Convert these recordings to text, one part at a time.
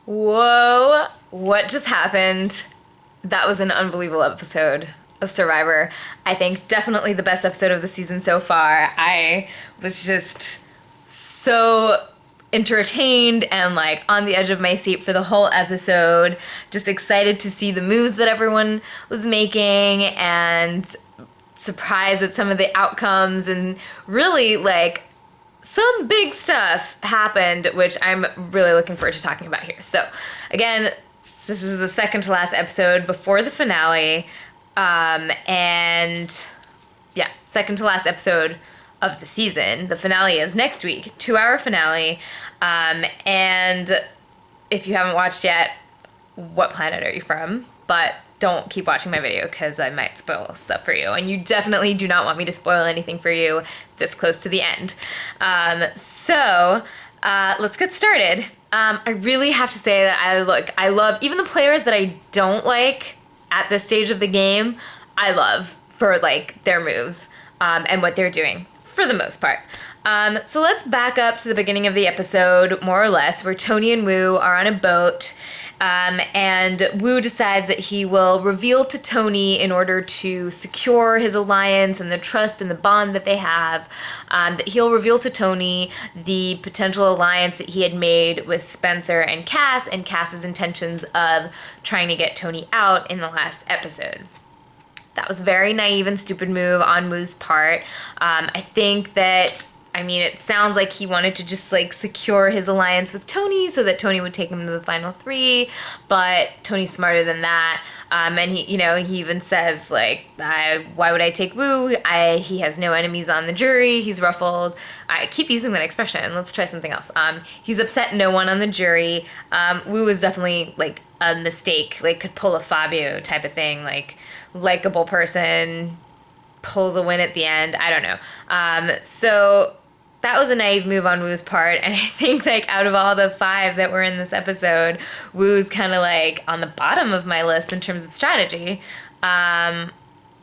Whoa, what just happened? That was an unbelievable episode of Survivor. I think definitely the best episode of the season so far. I was just so entertained and like on the edge of my seat for the whole episode. Just excited to see the moves that everyone was making and surprised at some of the outcomes, and really like some big stuff happened, which I'm really looking forward to talking about here. So, again, this is the second to last episode before the finale. And yeah, second to last episode of the season. The finale is next week, 2-hour finale. And if you haven't watched yet, what planet are you from? But don't keep watching my video because I might spoil stuff for you. And you definitely do not want me to spoil anything for you this close to the end. So let's get started. I really have to say that I love even the players that I don't like at this stage of the game. I love for like their moves and what they're doing for the most part. So let's back up to the beginning of the episode, more or less, where Tony and Woo are on a boat. And Woo decides that he will reveal to Tony, in order to secure his alliance and the trust and the bond that they have, that he'll reveal to Tony the potential alliance that he had made with Spencer and Cass's intentions of trying to get Tony out in the last episode. That was a very naive and stupid move on Woo's part. I think that, it sounds like he wanted to just like secure his alliance with Tony so that Tony would take him to the final three, but Tony's smarter than that. And he even says like, why would I take Woo? He has no enemies on the jury. He's ruffled. I keep using that expression. Let's try something else. He's upset no one on the jury. Woo is definitely like a mistake, like could pull a Fabio type of thing, like likable person, pulls a win at the end. I don't know. So that was a naive move on Woo's part, and I think like out of all the 5 that were in this episode, Woo's kind of like on the bottom of my list in terms of strategy. Well,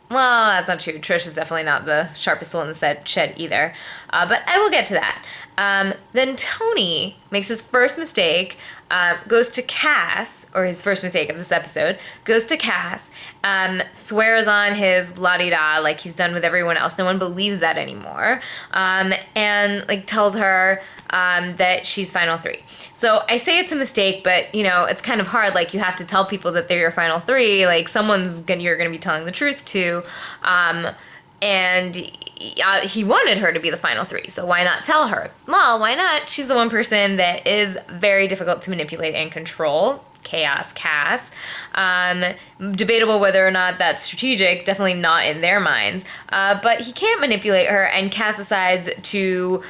that's not true. Trish is definitely not the sharpest tool in the shed either. But I will get to that. Then Tony makes his first mistake, goes to Cass, or his first mistake of this episode, goes to Cass, swears on his la-di-da like he's done with everyone else. No one believes that anymore. And like tells her that she's final 3. So I say it's a mistake, but it's kind of hard. Like you have to tell people that they're your final 3. Like you're gonna be telling the truth to. And he wanted her to be the final 3, so why not tell her? Well, why not? She's the one person that is very difficult to manipulate and control. Chaos Cass. Debatable whether or not that's strategic, definitely not in their minds. But he can't manipulate her, and Cass decides to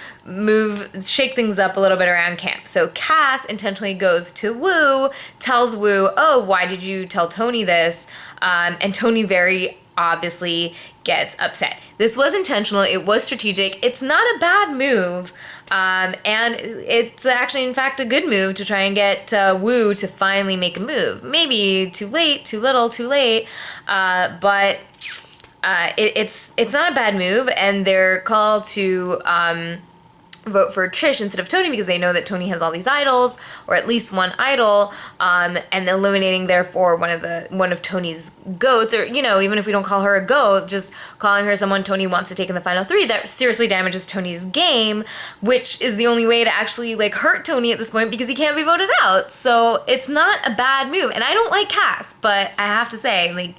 shake things up a little bit around camp. So Cass intentionally goes to Woo, tells Woo, oh, why did you tell Tony this? And Tony very obviously gets upset. This was intentional. It was strategic. It's not a bad move. And it's actually, in fact, a good move to try and get Woo to finally make a move. Maybe too late, too little, too late. But it's not a bad move. And their call to vote for Trish instead of Tony because they know that Tony has all these idols, or at least one idol, and eliminating therefore one of Tony's goats, or even if we don't call her a goat, just calling her someone Tony wants to take in the final 3, that seriously damages Tony's game, which is the only way to actually like hurt Tony at this point because he can't be voted out. So it's not a bad move, and I don't like Cass, but I have to say like,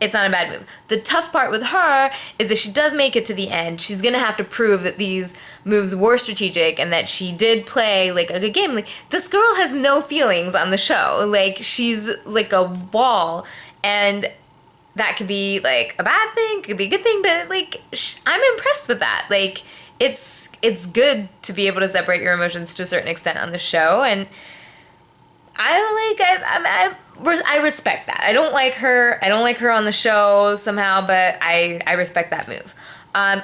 it's not a bad move. The tough part with her is if she does make it to the end, she's going to have to prove that these moves were strategic and that she did play like a good game. Like, this girl has no feelings on the show. Like, she's like a wall, and that could be like a bad thing, could be a good thing, but like I'm impressed with that. Like, it's good to be able to separate your emotions to a certain extent on the show, and I respect that. I don't like her on the show somehow, but I respect that move.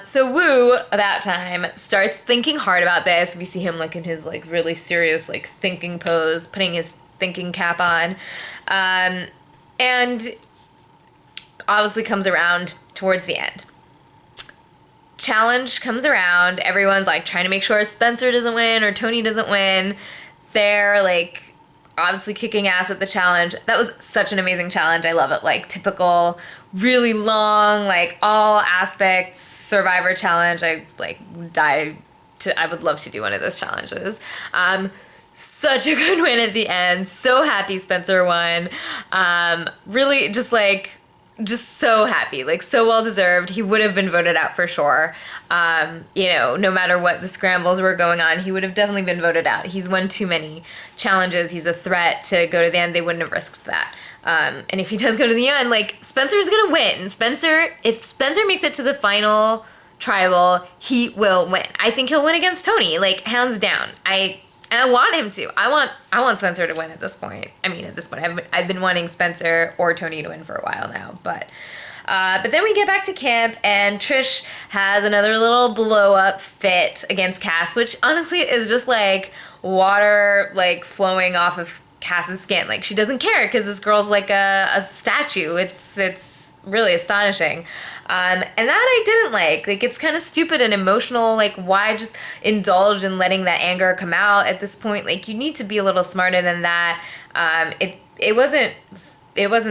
So Woo, about time, starts thinking hard about this. We see him like in his like really serious like thinking pose, putting his thinking cap on, and obviously comes around towards the end. Challenge comes around. Everyone's like trying to make sure Spencer doesn't win or Tony doesn't win. They're like obviously kicking ass at the challenge. That was such an amazing challenge. I love it. Like typical, really long, like all aspects Survivor challenge. I like I would love to do one of those challenges. Such a good win at the end. So happy Spencer won. Really just so happy, like so well deserved. He would have been voted out for sure. No matter what the scrambles were going on, he would have definitely been voted out. He's won too many challenges. He's a threat to go to the end. They wouldn't have risked that. And if he does go to the end, like Spencer's gonna win. If Spencer makes it to the final tribal, he will win. I think he'll win against Tony, like hands down. And I want him to. I want Spencer to win at this point. I mean, at this point, I've been wanting Spencer or Tony to win for a while now. But then we get back to camp, and Trish has another little blow-up fit against Cass, which honestly is just like water like flowing off of Cass's skin. Like she doesn't care because this girl's like a statue. It's really astonishing. And that I didn't like. Like, it's kind of stupid and emotional. Like, why just indulge in letting that anger come out at this point? Like, you need to be a little smarter than that. It wasn't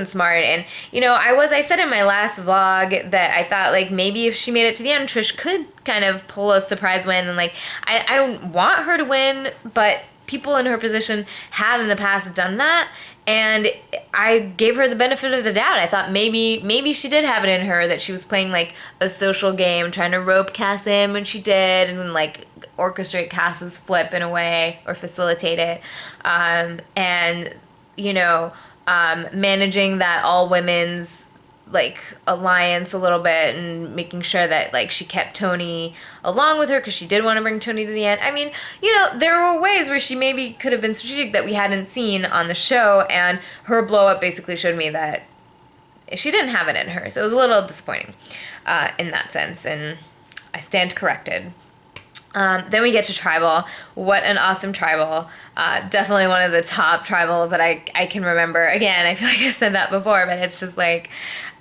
smart. And, I said in my last vlog that I thought, like, maybe if she made it to the end, Trish could kind of pull a surprise win. And, like, I don't want her to win, but people in her position have in the past done that. And I gave her the benefit of the doubt. I thought maybe she did have it in her, that she was playing like a social game, trying to rope Cass in when she did, and like orchestrate Cass's flip in a way or facilitate it. Managing that all women's like alliance a little bit, and making sure that like she kept Tony along with her because she did want to bring Tony to the end. I mean, there were ways where she maybe could have been strategic that we hadn't seen on the show, and her blow up basically showed me that she didn't have it in her. So it was a little disappointing in that sense, and I stand corrected. Then we get to Tribal. What an awesome Tribal. Definitely one of the top Tribals that I can remember. Again, I feel like I said that before, but it's just like,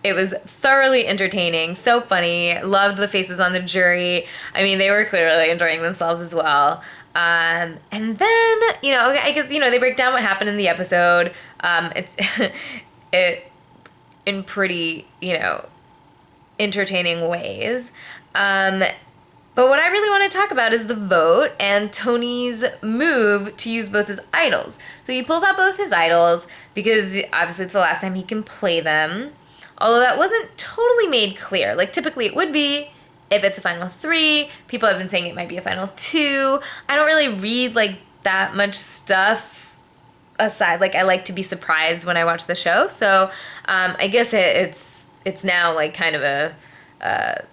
it was thoroughly entertaining, so funny. Loved the faces on the jury. I mean, they were clearly enjoying themselves as well. And then, I guess, they break down what happened in the episode. It in pretty, entertaining ways. But what I really want to talk about is the vote and Tony's move to use both his idols. So he pulls out both his idols because obviously it's the last time he can play them. Although that wasn't totally made clear. Like typically it would be if it's a final 3. People have been saying it might be a final 2. I don't really read like that much stuff aside. Like I like to be surprised when I watch the show. So I guess it's now like kind of a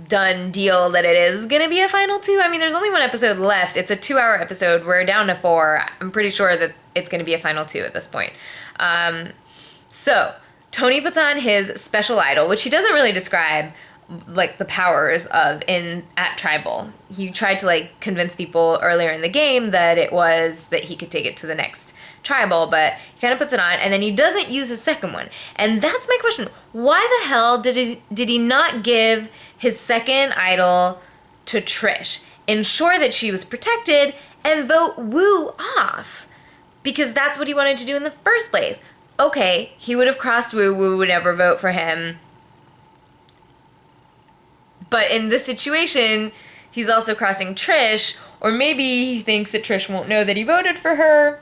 done deal that it is gonna be a final 2. I mean, there's only one episode left. It's a 2-hour episode. We're down to 4. I'm pretty sure that it's gonna be a final 2 at this point. So Tony puts on his special idol, which he doesn't really describe like the powers of at Tribal. He tried to like convince people earlier in the game that it was that he could take it to the next Tribal, but he kind of puts it on, and then he doesn't use his second one. And that's my question. Why the hell did he not give his second idol to Trish, ensure that she was protected, and vote Woo off? Because that's what he wanted to do in the first place. Okay, he would have crossed Woo. Woo would never vote for him. But in this situation, he's also crossing Trish, or maybe he thinks that Trish won't know that he voted for her.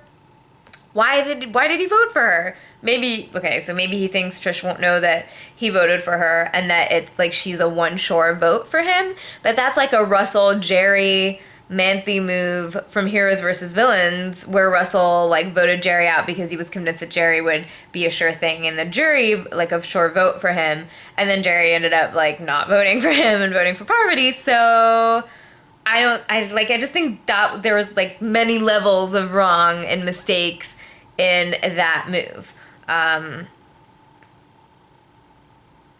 Why did he vote for her? Maybe he thinks Trish won't know that he voted for her, and that it's like she's a one-shore vote for him. But that's like a Russell, Jerry, Manthe move from Heroes versus Villains, where Russell like voted Jerry out because he was convinced that Jerry would be a sure thing, and the jury like a sure vote for him, and then Jerry ended up like not voting for him and voting for Parvati. So I just think that there was like many levels of wrong and mistakes in that move.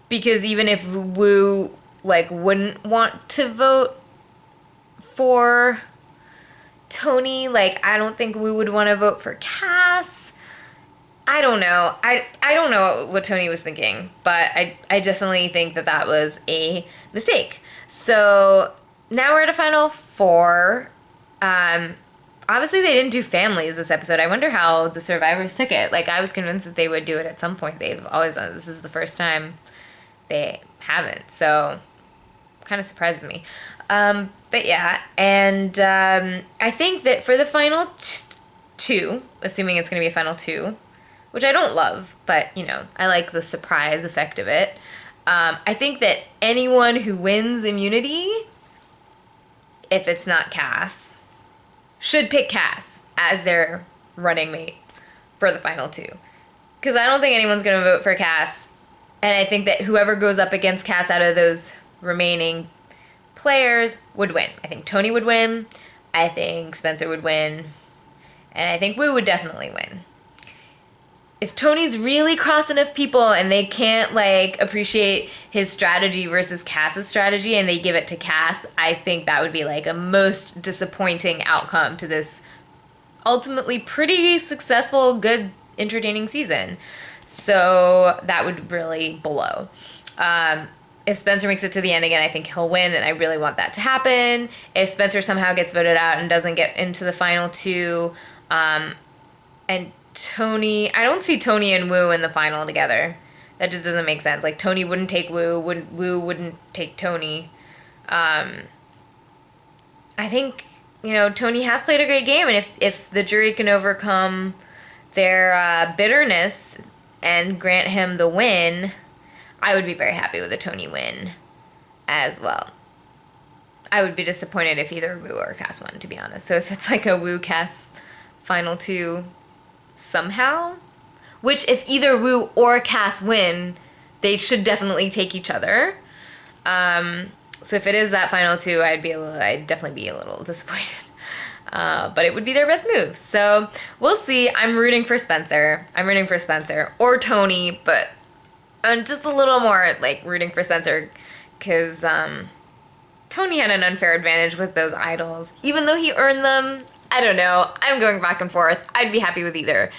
Because even if Woo like wouldn't want to vote for Tony, like I don't think we would want to vote for Cass. I don't know. I don't know what Tony was thinking, but I definitely think that was a mistake. So now we're at a final 4. obviously they didn't do families this episode. I wonder how the survivors took it. Like, I was convinced that they would do it at some point. They've always done it. This is the first time they haven't. So, kind of surprises me. But yeah, and I think that for the final two, assuming it's going to be a final two, which I don't love, but, you know, I like the surprise effect of it. I think that anyone who wins immunity, if it's not Cass, should pick Cass as their running mate for the final two. Because I don't think anyone's going to vote for Cass. And I think that whoever goes up against Cass out of those remaining players would win. I think Tony would win. I think Spencer would win. And I think Wu would definitely win. If Tony's really cross enough people and they can't, like, appreciate his strategy versus Cass's strategy and they give it to Cass, I think that would be, like, a most disappointing outcome to this ultimately pretty successful, good, entertaining season. So that would really blow. If Spencer makes it to the end again, I think he'll win, and I really want that to happen. If Spencer somehow gets voted out and doesn't get into the final two, and Tony, I don't see Tony and Wu in the final together. That just doesn't make sense. Like, Tony wouldn't take Wu, Wu wouldn't take Tony. I think, you know, Tony has played a great game, and if the jury can overcome their bitterness and grant him the win, I would be very happy with a Tony win as well. I would be disappointed if either Wu or Cass won, to be honest. So if it's like a Wu-Cass final two somehow, which if either Wu or Cass win, they should definitely take each other. So if it is that final two, I'd definitely be a little disappointed. But it would be their best move. So we'll see. I'm rooting for Spencer. Or Tony, but I'm just a little more, like, rooting for Spencer because Tony had an unfair advantage with those idols. Even though he earned them, I don't know. I'm going back and forth. I'd be happy with either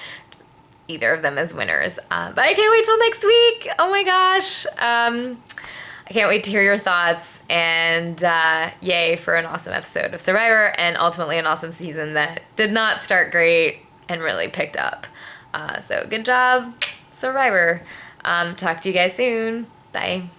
of them as winners. But I can't wait till next week. Oh my gosh. I can't wait to hear your thoughts, and yay for an awesome episode of Survivor, and ultimately an awesome season that did not start great and really picked up. So good job, Survivor. Talk to you guys soon. Bye.